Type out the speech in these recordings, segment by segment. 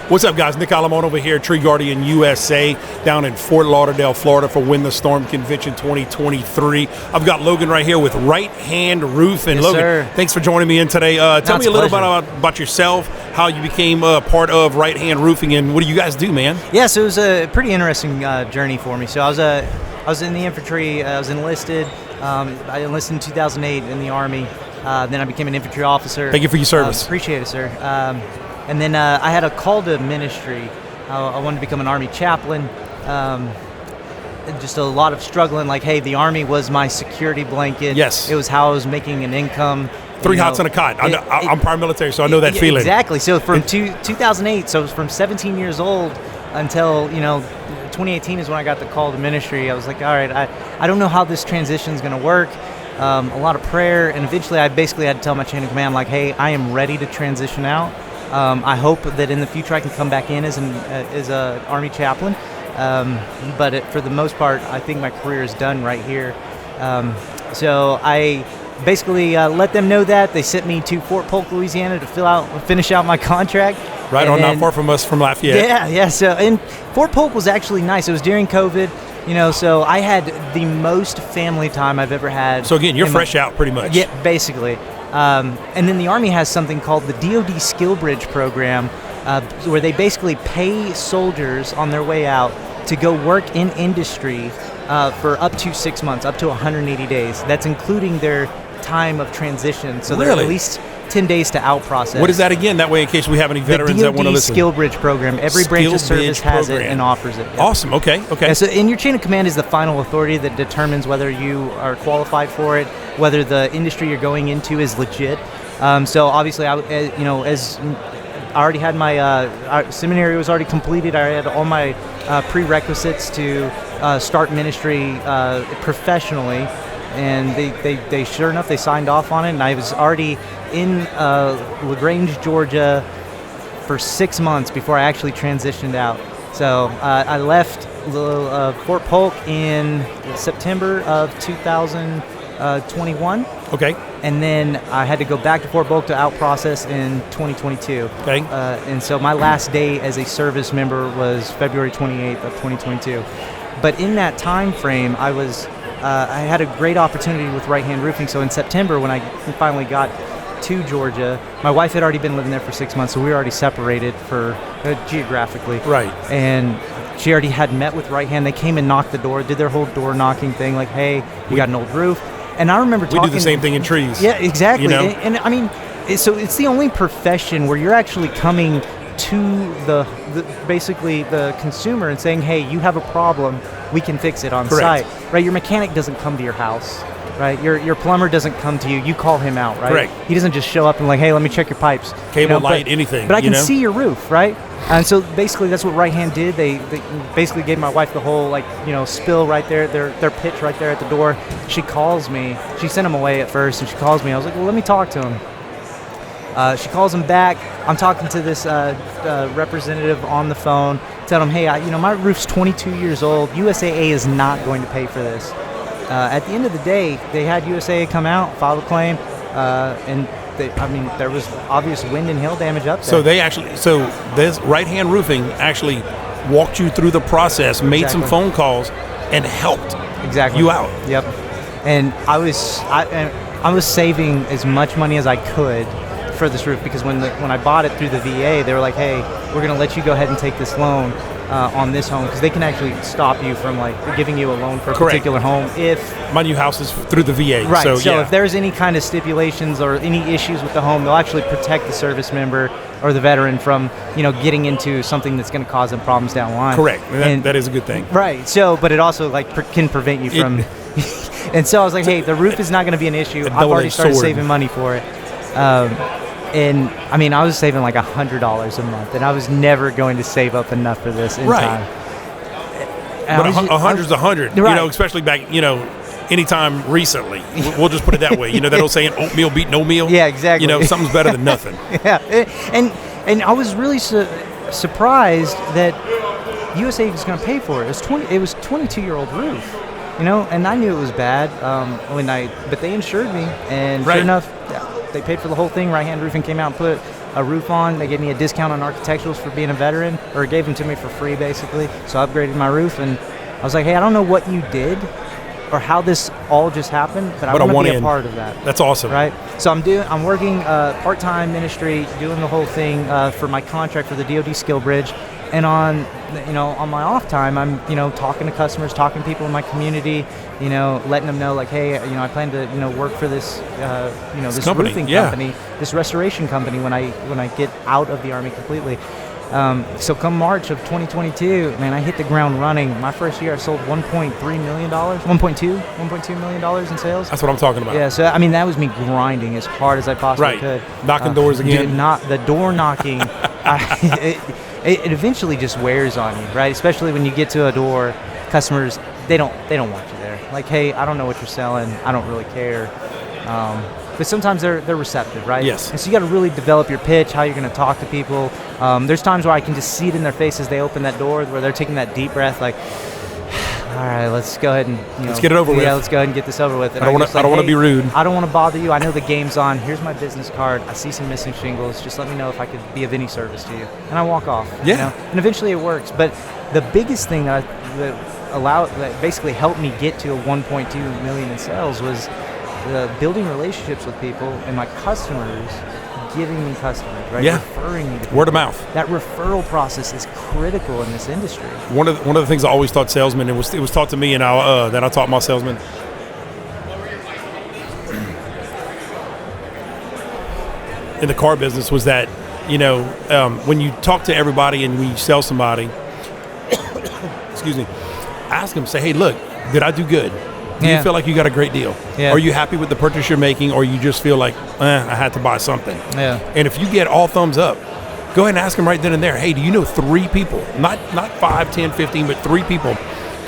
What's up, guys? Nick Alamone over here, Tree Guardian USA, down in Fort Lauderdale, Florida for Win the Storm Convention 2023. I've got Logan right here with Right Hand Roofing. Yes, Logan, sir. Thanks for joining me in today. Tell me a little bit about yourself, how you became part of Right Hand Roofing, and what do you guys do, man? Yeah, so it was a pretty interesting journey for me. So I was in the infantry. I was enlisted. I enlisted in 2008 in the Army. Then I became an infantry officer. Thank you for your service. Appreciate it, sir. And then I had a call to ministry. I wanted to become an Army chaplain. Just a lot of struggling, like, hey, the Army was my security blanket. Yes. It was how I was making an income. Three hots and a cot. I'm prior military, so I know that feeling. Exactly. So from 2008, so from 17 years old until, 2018 is when I got the call to ministry. I was like, all right, I don't know how this transition is going to work. A lot of prayer, and eventually I basically had to tell my chain of command, like, hey, I am ready to transition out. I hope that in the future I can come back in as an Army chaplain. But for the most part, I think my career is done right here. So I basically let them know that. They sent me to Fort Polk, Louisiana to finish out my contract. Right on, not far from us, from Lafayette. Yeah. So, and Fort Polk was actually nice. It was during COVID. So I had the most family time I've ever had. So again, you're fresh out pretty much. Yeah, basically. And then the Army has something called the DoD Skill Bridge program, where they basically pay soldiers on their way out to go work in industry for up to 6 months, up to 180 days. That's including their time of transition. So they're at least 10 days to out process. What is that again? That way, in case we have any veterans that want to listen. The DoD Skill Bridge program. Every branch of service has it and offers it. Yep. Awesome. Okay. Yeah, so in your chain of command is the final authority that determines whether you are qualified for it, whether the industry you're going into is legit. So obviously, as I already had my seminary was already completed. I had all my prerequisites to start ministry professionally. And they sure enough, they signed off on it, and I was already in LaGrange, Georgia for 6 months before I actually transitioned out. So I left Fort Polk in September of 2021. Okay. And then I had to go back to Fort Polk to out process in 2022. Okay. And so my last day as a service member was February 28th of 2022. But in that time frame, I had a great opportunity with Right Hand Roofing. So in September, when I finally got to Georgia, my wife had already been living there for 6 months, so we were already separated geographically. Right. And she already had met with Right Hand. They came and knocked the door, did their whole door knocking thing, like, hey, you got an old roof. And I remember talking. We do the same thing in trees. Yeah, exactly. And I mean, so it's the only profession where you're actually coming to basically the consumer and saying, hey, you have a problem, we can fix it on site. Right? Your mechanic doesn't come to your house, right? Your plumber doesn't come to you, you call him out, right? Correct. He doesn't just show up and like, hey, let me check your pipes. Cable, light, anything. But I can see your roof, right? And so basically that's what Right Hand did. They basically gave my wife the whole spill right there, their pitch right there at the door. She calls me. She sent him away at first, and she calls me. I was like, well, let me talk to him. She calls him back. I'm talking to this representative on the phone, telling him, hey, my roof's 22 years old. USAA is not going to pay for this. At the end of the day, they had USAA come out, file a claim, and there was obvious wind and hail damage up there. So this Right Hand Roofing actually walked you through the process, made some phone calls, and helped you out. Yep. And I was saving as much money as I could for this roof, because when I bought it through the VA, they were like, hey, we're going to let you go ahead and take this loan on this home, because they can actually stop you from giving you a loan for a particular home if my new house is through the VA. Right. So if there's any kind of stipulations or any issues with the home, they'll actually protect the service member or the veteran from getting into something that's going to cause them problems down the line. Correct. And that is a good thing. Right. So, but it also can prevent you from. And so I was like, hey, the roof is not going to be an issue. I've already started saving money for it. And I was saving like $100 a month, and I was never going to save up enough for this in time. But $100's $100, especially back, anytime recently. We'll just put it that way. That old saying, oatmeal beat no meal. Yeah, exactly. Something's better than nothing. Yeah, and I was really surprised that USA was going to pay for it. It was 22-year-old roof, and I knew it was bad but they insured me, and sure enough, they paid for the whole thing. Right Hand Roofing came out and a roof on. They gave me a discount on architecturals for being a veteran, or gave them to me for free, basically. So I upgraded my roof, and I was like, hey, I don't know what you did or how this all just happened, but I want to be a part of that. That's awesome. Right? So I'm working part-time ministry, doing the whole thing for my contract for the DoD Skill Bridge. And on my off time, I'm, talking to customers, talking to people in my community, letting them know, like, hey, I plan to, work for this, this company, roofing company, this restoration company when I get out of the Army completely. So come March of 2022, man, I hit the ground running. My first year, I sold $1.2 million in sales. That's what I'm talking about. Yeah, so that was me grinding as hard as I possibly could. Knocking doors again. Dude, not the door knocking. It eventually just wears on you, right? Especially when you get to a door, customers, they don't want you there. Like, hey, I don't know what you're selling. I don't really care. But sometimes they're receptive, right? Yes. And so you got to really develop your pitch, how you're going to talk to people. There's times where I can just see it in their face as they open that door, where they're taking that deep breath, like, all right, let's go ahead and let's get it over with. Yeah, let's go ahead and get this over with. And I don't want to be rude. I don't want to bother you. I know the game's on. Here's my business card. I see some missing shingles. Just let me know if I could be of any service to you. And I walk off. Yeah. And eventually it works. But the biggest thing that basically helped me get to a 1.2 million in sales was building relationships with people and my customers giving me customers, right? Yeah. Referring me to people. Word of mouth. That referral process is critical in this industry. One of the things I always taught salesmen, it was taught to me, and then I taught my salesmen. In the car business, was that when you talk to everybody and when you sell somebody, excuse me, ask them, say, hey, look, did I do good? Do you feel like you got a great deal? Yeah. Are you happy with the purchase you're making, or you just feel like, I had to buy something? Yeah. And if you get all thumbs up, go ahead and ask them right then and there, hey, do you know 3 people, not 5, 10, 15, but 3 people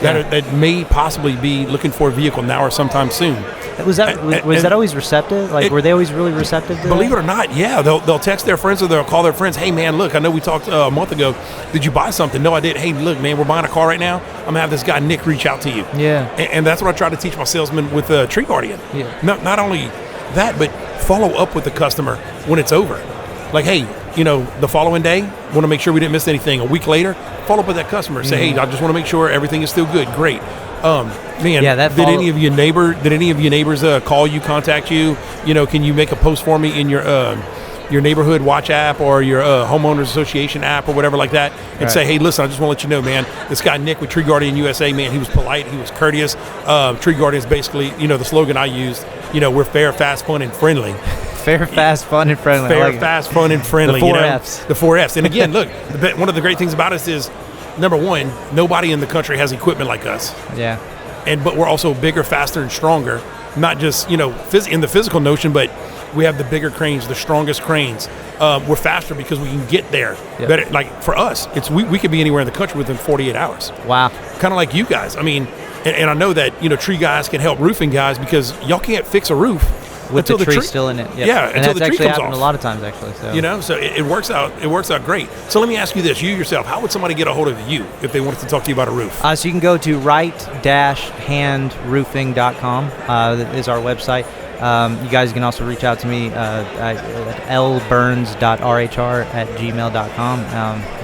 that may possibly be looking for a vehicle now or sometime soon? Was that always receptive? Like, were they always really receptive to Believe that? it or not, yeah. They'll text their friends or they'll call their friends, hey, man, look, I know we talked a month ago. Did you buy something? No, I did. Hey, look, man, we're buying a car right now. I'm going to have this guy, Nick, reach out to you. Yeah. And that's what I try to teach my salesmen with Tree Guardian. Yeah. Not only that, but follow up with the customer when it's over. Like, hey, the following day, want to make sure we didn't miss anything. A week later, follow up with that customer. Say, hey, I just want to make sure everything is still good. Great. Man, did any of your neighbors call you, contact you? Can you make a post for me in your neighborhood watch app or your homeowners association app or whatever like that, and say, hey, listen, I just want to let you know, man, this guy Nick with Tree Guardian USA, man, he was polite, he was courteous. Tree Guardian is basically, the slogan I used. We're fair, fast, fun, and friendly. Fair, fast, fun, and friendly. Fair, fast, fun, and friendly. The 4 Fs. The 4 Fs. And again, look, one of the great things about us is, number one, nobody in the country has equipment like us. Yeah. But we're also bigger, faster, and stronger. Not just in the physical notion, but we have the bigger cranes, the strongest cranes. We're faster because we can get there. Yep. Better, like for us, we could be anywhere in the country within 48 hours. Wow. Kind of like you guys. I mean, and I know that tree guys can help roofing guys because y'all can't fix a roof with the tree still in it. Yep. Yeah, and until that's the tree actually comes happened off. a lot of times, actually. So. So it works out. It works out great. So let me ask you this: you yourself, how would somebody get a hold of you if they wanted to talk to you about a roof? So you can go to right-handroofing.com. That is our website. You guys can also reach out to me at lburns.rhr@gmail.com.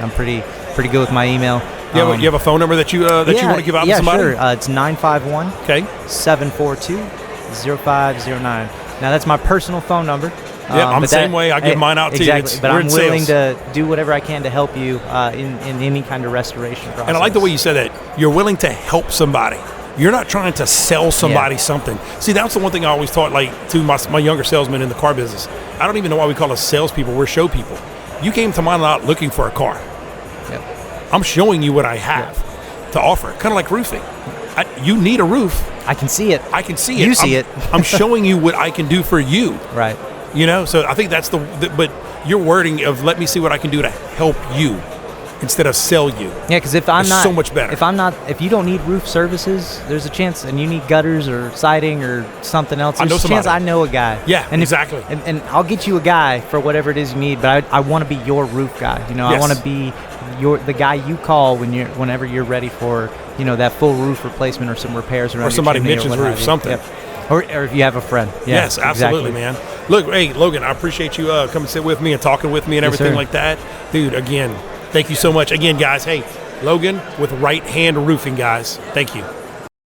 I'm pretty good with my email. You have a phone number that you want to give out to somebody? Sure. It's 951-742-0509. Now, that's my personal phone number. Yeah, I'm the same way. I give mine out to you. Exactly, but I'm willing to do whatever I can to help you in any kind of restoration process. And I like the way you said that. You're willing to help somebody. You're not trying to sell somebody something. See, that's the one thing I always taught to my younger salesmen in the car business. I don't even know why we call us salespeople. We're show people. You came to my lot looking for a car. Yep. I'm showing you what I have to offer, kind of like roofing. You need a roof. I can see it. I can see it. You see it. I'm showing you what I can do for you. Right. So I think that's but your wording of let me see what I can do to help you instead of sell you. Yeah, because if I'm not so much better. If you don't need roof services, there's a chance, and you need gutters or siding or something else. There's a chance I know a guy. Yeah, and exactly. And I'll get you a guy for whatever it is you need, but I want to be your roof guy. Yes. I want to be the guy you call whenever you're ready for that full roof replacement or some repairs around or somebody your chimney mentions or roof, something. Yep. Or if you have a friend. Yeah, yes, absolutely, exactly. man. Look, hey, Logan, I appreciate you coming sit with me and talking with me and everything sir. like that. Dude, again, thank you so much. Again, guys, hey, Logan with Right Hand Roofing, guys. Thank you.